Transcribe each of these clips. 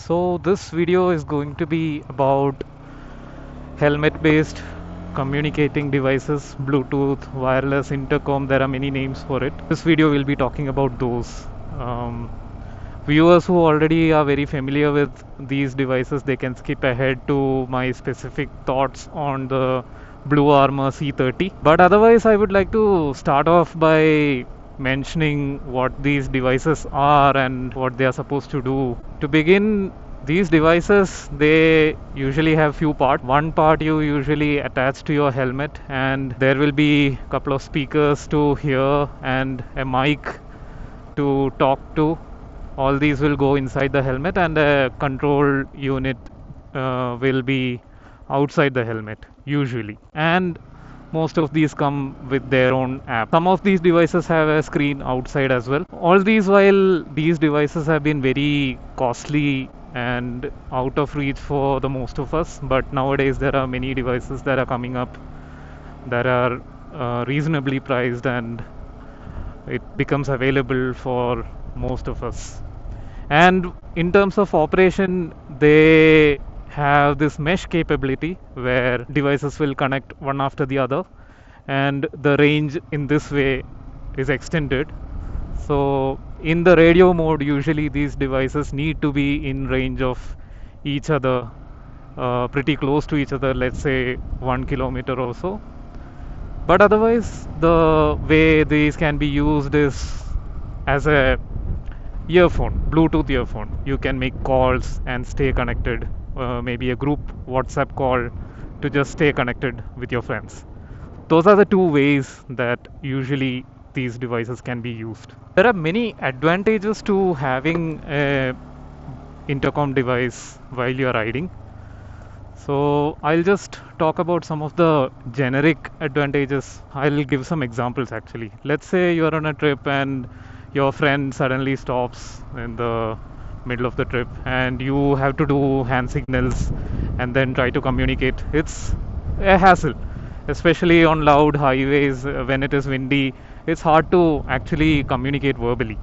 So this video is going to be about helmet based communicating devices, Bluetooth, wireless, intercom. There are many names for it. This video will be talking about those. um, Viewers who already are very familiar with these devices, they can skip ahead to my specific thoughts on the BluArmor C30. But otherwise, I would like to start off by mentioning what these devices are and what they are supposed to do. To begin, these devices, they usually have few parts. One part you usually attach to your helmet, and there will be a couple of speakers to hear and a mic to talk to. All these will go inside the helmet, and a control unit will be outside the helmet usually. And most of these come with their own app. Some of these devices have a screen outside as well. All these while these devices have been very costly and out of reach for the most of us, but nowadays there are many devices that are coming up that are reasonably priced, and it becomes available for most of us. And in terms of operation, they have this mesh capability where devices will connect one after the other, and the range in this way is extended. So in the radio mode, usually these devices need to be in range of each other, pretty close to each other, let's say 1 kilometer or so. But otherwise, the way these can be used is as a earphone, Bluetooth earphone. You can make calls and stay connected, maybe a group WhatsApp call to just stay connected with your friends. Those are the two ways that usually these devices can be used. There are many advantages to having a intercom device while you are riding. So I'll just talk about some of the generic advantages. I'll give some examples actually. Let's say you're on a trip and your friend suddenly stops in the middle of the trip and you have to do hand signals and then try to communicate. It's a hassle, especially on loud highways when it is windy. It's hard to actually communicate verbally.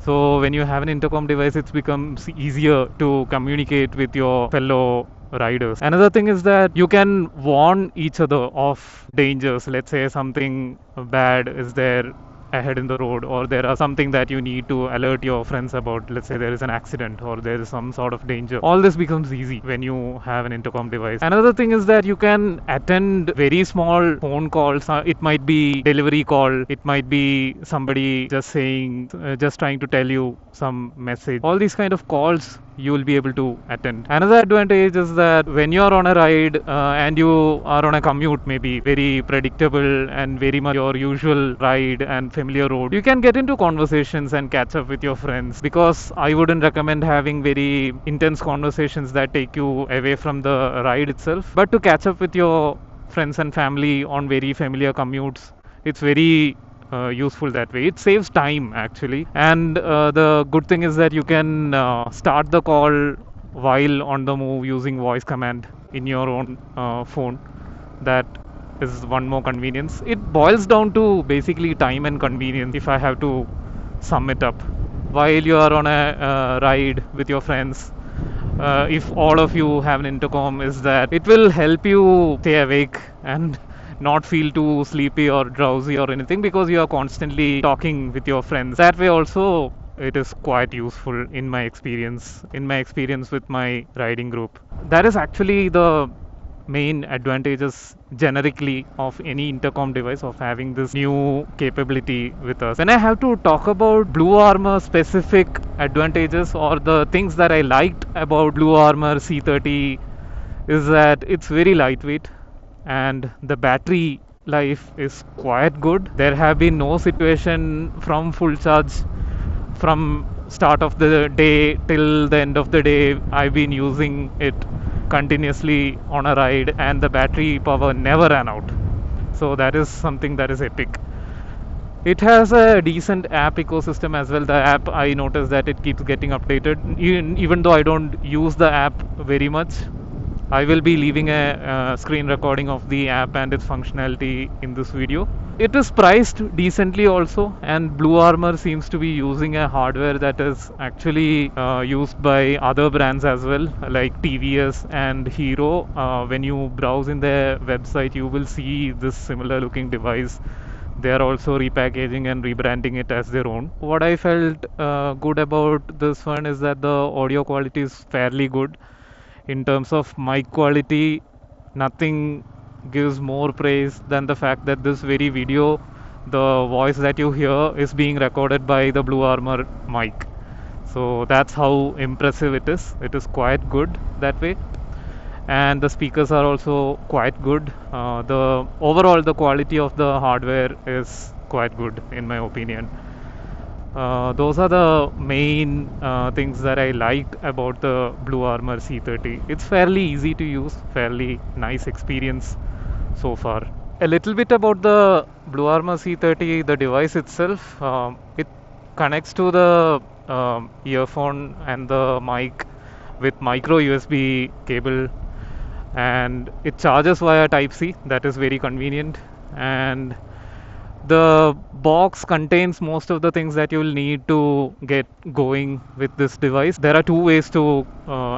So when you have an intercom device, it becomes easier to communicate with your fellow riders. Another thing is that you can warn each other of dangers. Let's say something bad is there ahead in the road, or there are something that you need to alert your friends about. Let's say there is an accident or there is some sort of danger. All this becomes easy when you have an intercom device. Another thing is that you can attend very small phone calls. It might be delivery call, it might be somebody just saying, just trying to tell you some message. All these kind of calls you will be able to attend. Another advantage is that when you are on a ride and you are on a commute, maybe very predictable and very much your usual ride and familiar road, you can get into conversations and catch up with your friends, because I wouldn't recommend having very intense conversations that take you away from the ride itself, but to catch up with your friends and family on very familiar commutes, it's very useful that way. It saves time actually, and the good thing is that you can start the call while on the move using voice command in your own phone. That is one more convenience. It boils down to basically time and convenience, if I have to sum it up. While you are on a ride with your friends, if all of you have an intercom, is that it will help you stay awake and not feel too sleepy or drowsy or anything, because you are constantly talking with your friends. That way also it is quite useful in my experience with my riding group. That is actually the main advantages generically of any intercom device, of having this new capability with us. When I have to talk about BluArmor specific advantages or the things that I liked about BluArmor C30, is that it's very lightweight and the battery life is quite good. There have been no situation from full charge from start of the day till the end of the day. I've been using it continuously on a ride and the battery power never ran out. So that is something that is epic. It has a decent app ecosystem as well. The app, I noticed that it keeps getting updated, even though I don't use the app very much. I will be leaving a screen recording of the app and its functionality in this video. It is priced decently also, and BluArmor seems to be using a hardware that is actually used by other brands as well, like TVS and Hero. When you browse in their website, you will see this similar looking device. They are also repackaging and rebranding it as their own. What I felt good about this one is that the audio quality is fairly good. In terms of mic quality, nothing gives more praise than the fact that this very video, the voice that you hear is being recorded by the BluArmor mic. So that's how impressive it is. It is quite good that way, and the speakers are also quite good. The overall the quality of the hardware is quite good in my opinion. Those are the main things that I liked about the BluArmor C30. It's fairly easy to use, fairly nice experience so far. A little bit about the BluArmor C30, the device itself. It connects to the earphone and the mic with micro USB cable, and it charges via Type C. That is very convenient, and the box contains most of the things that you'll need to get going with this device. There are two ways to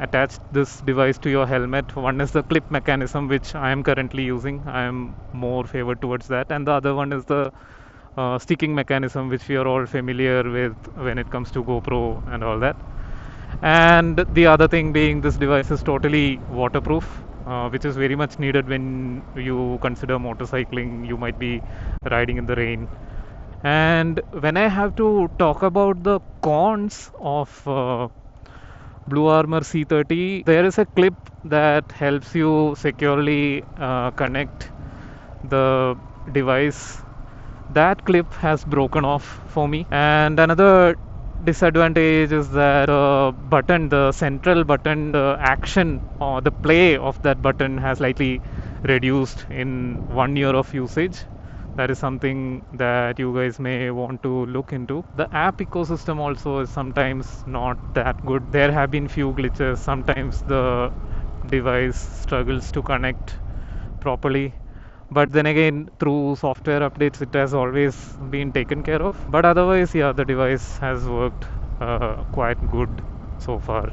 attach this device to your helmet. One is the clip mechanism, which I am currently using. I am more favored towards that, and the other one is the sticking mechanism, which we are all familiar with when it comes to GoPro and all that. And the other thing being, this device is totally waterproof, which is very much needed when you consider motorcycling. You might be riding in the rain. And when I have to talk about the cons of BluArmor C30, there is a clip that helps you securely connect the device. That clip has broken off for me, and another disadvantage is that the central button, the action or the play of that button has slightly reduced in 1 year of usage. That is something that you guys may want to look into. The app ecosystem also is sometimes not that good. There have been few glitches. Sometimes the device struggles to connect properly, but then again, through software updates, it has always been taken care of. But otherwise, yeah, the device has worked quite good so far.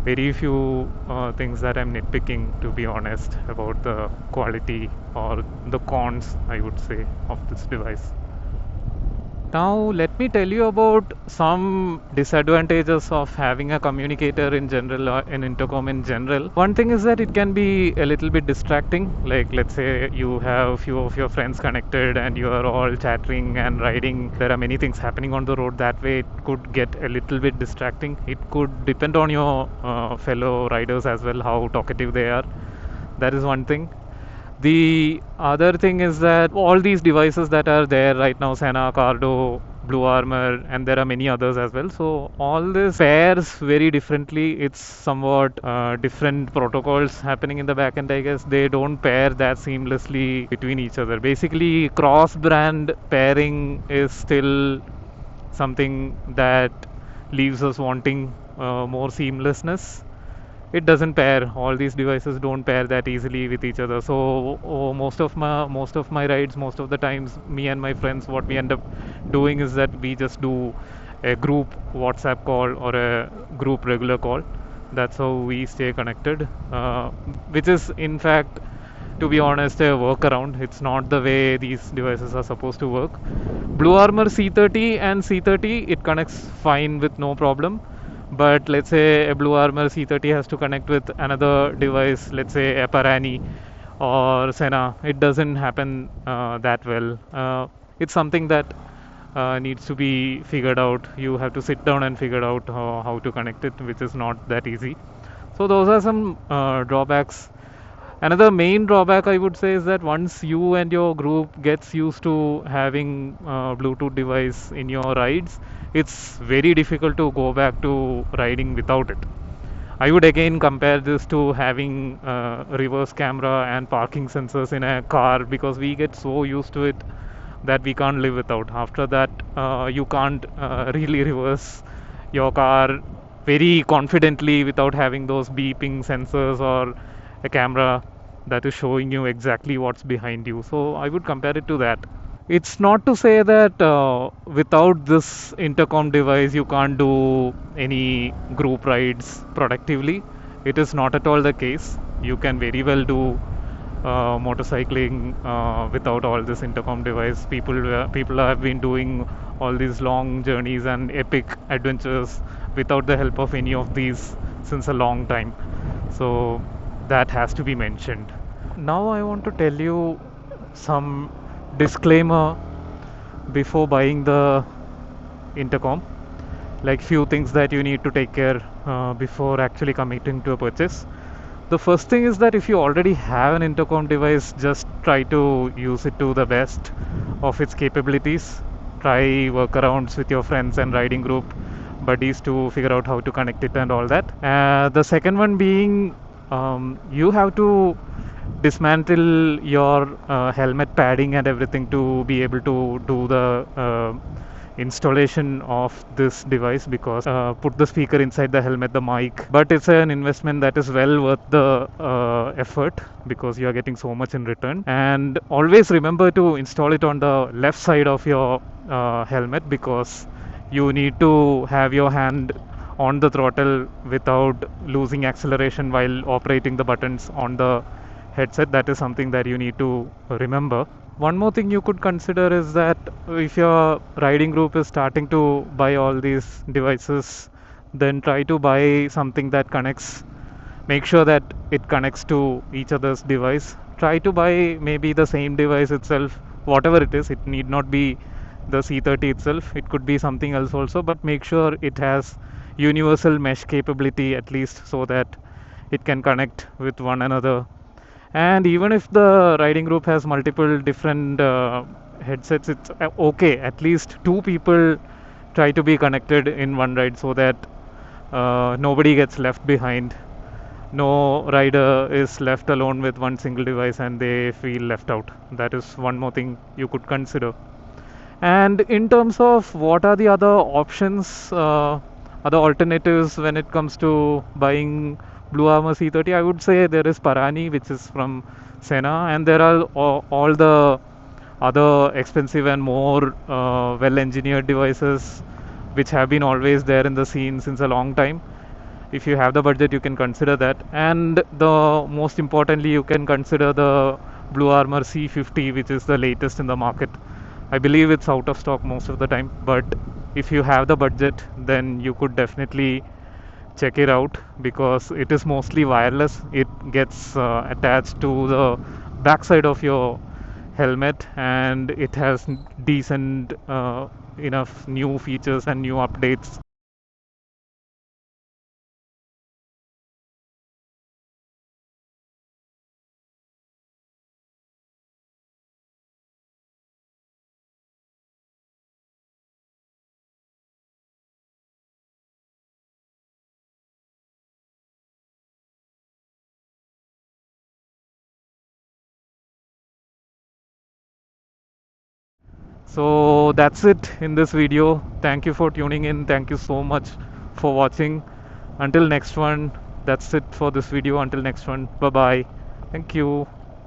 Very few things that I'm nitpicking, to be honest, about the quality or the cons, I would say, of this device. Now, let me tell you about some disadvantages of having a communicator in general, or an intercom in general. One thing is that it can be a little bit distracting. Like, let's say you have a few of your friends connected and you are all chattering and riding. There are many things happening on the road. That way, it could get a little bit distracting. It could depend on your fellow riders as well, how talkative they are. That is one thing. The other thing is that all these devices that are there right now, Sena, Cardo, BluArmor, and there are many others as well. So all this pairs very differently. It's somewhat different protocols happening in the backend, I guess. They don't pair that seamlessly between each other. Basically, cross-brand pairing is still something that leaves us wanting more seamlessness. It doesn't pair. All these devices don't pair that easily with each other. So most of my rides, most of the times, me and my friends, what we end up doing is that we just do a group WhatsApp call or a group regular call. That's how we stay connected, which is in fact, to be honest, a workaround. It's not the way these devices are supposed to work. BluArmor C30 and C30, it connects fine with no problem. But let's say a BluArmor C30 has to connect with another device, let's say a Parani or Sena. It doesn't happen that well. It's something that needs to be figured out. You have to sit down and figure out how to connect it, which is not that easy. So those are some drawbacks. Another main drawback I would say is that once you and your group gets used to having Bluetooth device in your rides, it's very difficult to go back to riding without it. I would again compare this to having reverse camera and parking sensors in a car, because we get so used to it that we can't live without. After that, you can't really reverse your car very confidently without having those beeping sensors or a camera that is showing you exactly what's behind you. So I would compare it to that. It's not to say that without this intercom device you can't do any group rides productively. It is not at all the case. You can very well do motorcycling without all this intercom device. People have been doing all these long journeys and epic adventures without the help of any of these since a long time. So that has to be mentioned. Now I want to tell you some disclaimer before buying the intercom, like few things that you need to take care before actually committing to a purchase. The first thing is that if you already have an intercom device, just try to use it to the best of its capabilities. Try workarounds with your friends and riding group buddies to figure out how to connect it and all that. The second one being, you have to dismantle your helmet padding and everything to be able to do the installation of this device, because put the speaker inside the helmet, the mic, but it's an investment that is well worth the effort, because you are getting so much in return. And always remember to install it on the left side of your helmet, because you need to have your hand on the throttle without losing acceleration while operating the buttons on the headset. That is something that you need to remember. One more thing you could consider is that if your riding group is starting to buy all these devices, then try to buy something that connects. Make sure that it connects to each other's device. Try to buy maybe the same device itself, whatever it is. It need not be the C30 itself, it could be something else also, but make sure it has universal mesh capability at least, so that it can connect with one another. And even if the riding group has multiple different headsets, it's okay, at least two people try to be connected in one ride, so that nobody gets left behind. No rider is left alone with one single device and they feel left out. That is one more thing you could consider. And in terms of what are the other options, other alternatives when it comes to buying BluArmor C30, I would say there is Parani, which is from Sena, and there are all the other expensive and more well engineered devices which have been always there in the scene since a long time. If you have the budget, you can consider that. And the most importantly, you can consider the BluArmor C50, which is the latest in the market. I believe it's out of stock most of the time, but if you have the budget, then you could definitely check it out, because it is mostly wireless. It gets attached to the backside of your helmet, and it has decent enough new features and new updates. So that's it in this video. Thank you for tuning in. Thank you so much for watching. Until next one, that's it for this video. Until next one, bye bye. Thank you.